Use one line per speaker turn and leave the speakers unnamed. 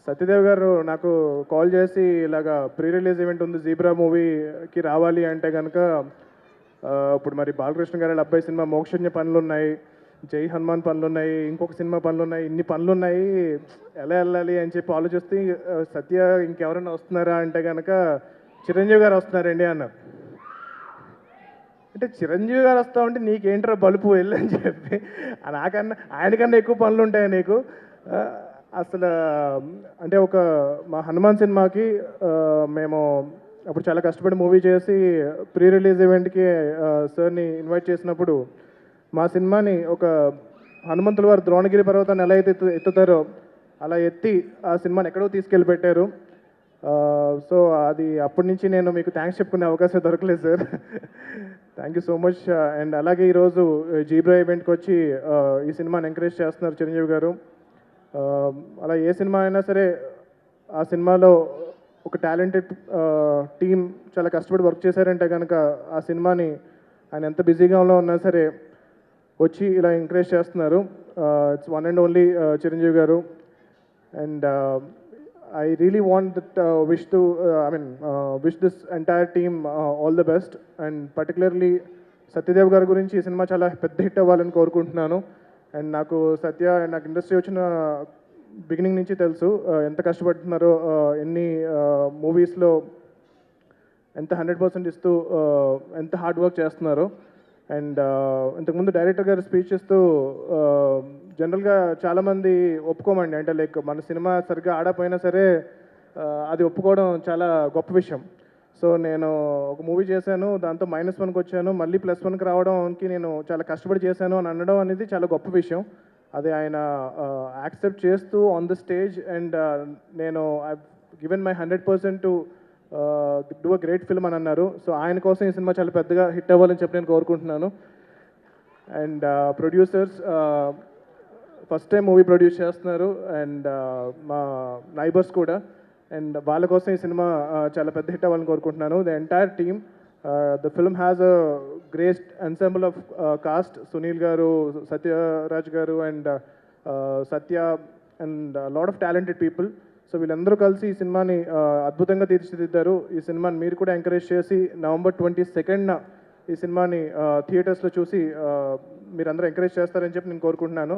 సత్యదేవ్ గారు నాకు కాల్ చేసి ఇలాగా ప్రీ రిలీజ్ ఈవెంట్ ఉంది జీబ్రా మూవీకి రావాలి అంటే కనుక ఇప్పుడు మరి బాలకృష్ణ గారి అబ్బాయి సినిమా మోక్షజ్ఞ పనులు ఉన్నాయి, జై హనుమాన్ పనులు ఉన్నాయి, ఇంకొక సినిమా పనులు ఉన్నాయి, ఇన్ని పనులు ఉన్నాయి, ఎలా వెళ్ళాలి అని చెప్పి ఆలోచిస్తే సత్య ఇంకెవరైనా వస్తున్నారా అంటే కనుక చిరంజీవి గారు వస్తున్నారండి అన్నారు. అంటే చిరంజీవి గారు వస్తా ఉంటే నీకేంట్రా బలుపు వెళ్ళని చెప్పి నాకన్నా ఆయనకన్నా ఎక్కువ పనులు ఉంటాయి నీకు. అసలు అంటే మా హనుమాన్ సినిమాకి మేము అప్పుడు చాలా కష్టపడి మూవీ చేసి ప్రీ రిలీజ్ ఈవెంట్కి సార్ని ఇన్వైట్ చేసినప్పుడు మా సినిమాని ఒక హనుమంతుల వారు ద్రోణగిరి పర్వతాన్ని ఎలా అయితే ఎత్తుతారో అలా ఎత్తి ఆ సినిమాని ఎక్కడో తీసుకెళ్ళి పెట్టారు. సో అది అప్పటి నుంచి నేను మీకు థ్యాంక్స్ చెప్పుకునే అవకాశం దొరకలేదు sir. Thank you so much. And అలాగే ఈరోజు జీబ్రా ఈవెంట్కి వచ్చి ఈ సినిమాని ఎంకరేజ్ చేస్తున్నారు చిరంజీవి గారు. అలా ఏ సినిమా అయినా సరే ఆ సినిమాలో ఒక టాలెంటెడ్ టీం చాలా కష్టపడి వర్క్ చేశారంటే కనుక ఆ సినిమాని ఆయన ఎంత బిజీగా ఉన్నా సరే వచ్చి ఇలా ఎంకరేజ్ చేస్తున్నారు. It's one and only Chiranjeevi garu. And I really want that wish this entire team all the best, and particularly Satyadev గారి గురించి ఈ సినిమా చాలా పెద్ద హిట్ అవ్వాలని కోరుకుంటున్నాను. అండ్ నాకు ఇండస్ట్రీ వచ్చిన బిగినింగ్ నుంచి తెలుసు ఎంత కష్టపడుతున్నారో, ఎన్ని మూవీస్లో ఎంత 100% ఇస్తూ ఎంత హార్డ్ వర్క్ చేస్తున్నారో. అండ్ ఇంతకుముందు డైరెక్టర్ గారు స్పీచ్ ఇస్తూ జనరల్గా చాలామంది ఒప్పుకోమండి, అంటే లైక్ మన సినిమా సరిగ్గా ఆడపోయినా సరే అది ఒప్పుకోవడం చాలా గొప్ప విషయం. సో నేను ఒక మూవీ చేశాను, దాంతో -1కి వచ్చాను, మళ్ళీ +1కి రావడానికి నేను చాలా కష్టపడి చేశాను అని అనడం అనేది చాలా గొప్ప విషయం. అది ఆయన యాక్సెప్ట్ చేస్తూ ఆన్ ద స్టేజ్ అండ్ నేను I given my 100% to do a great film అని అన్నారు. సో ఆయన కోసం ఈ సినిమా చాలా పెద్దగా హిట్ అవ్వాలని చెప్పి నేను కోరుకుంటున్నాను. And producers first time movie produce చేస్తున్నారు, అండ్ మా నైబర్స్ కూడా, అండ్ వాళ్ళ కోసం ఈ సినిమా చాలా పెద్ద హిట్ అవ్వాలని కోరుకుంటున్నాను. The entire team, the film has a great ensemble of cost, Sunil గారు, సత్యరాజ్ గారు, and Satya, and lot of talented people. So వీళ్ళందరూ కలిసి ఈ సినిమాని అద్భుతంగా తీర్చిదిద్దారు. ఈ సినిమాని మీరు కూడా ఎంకరేజ్ చేసి November 22nd ఈ సినిమాని థియేటర్స్లో చూసి మీరందరూ ఎంకరేజ్ చేస్తారని చెప్పి నేను కోరుకుంటున్నాను.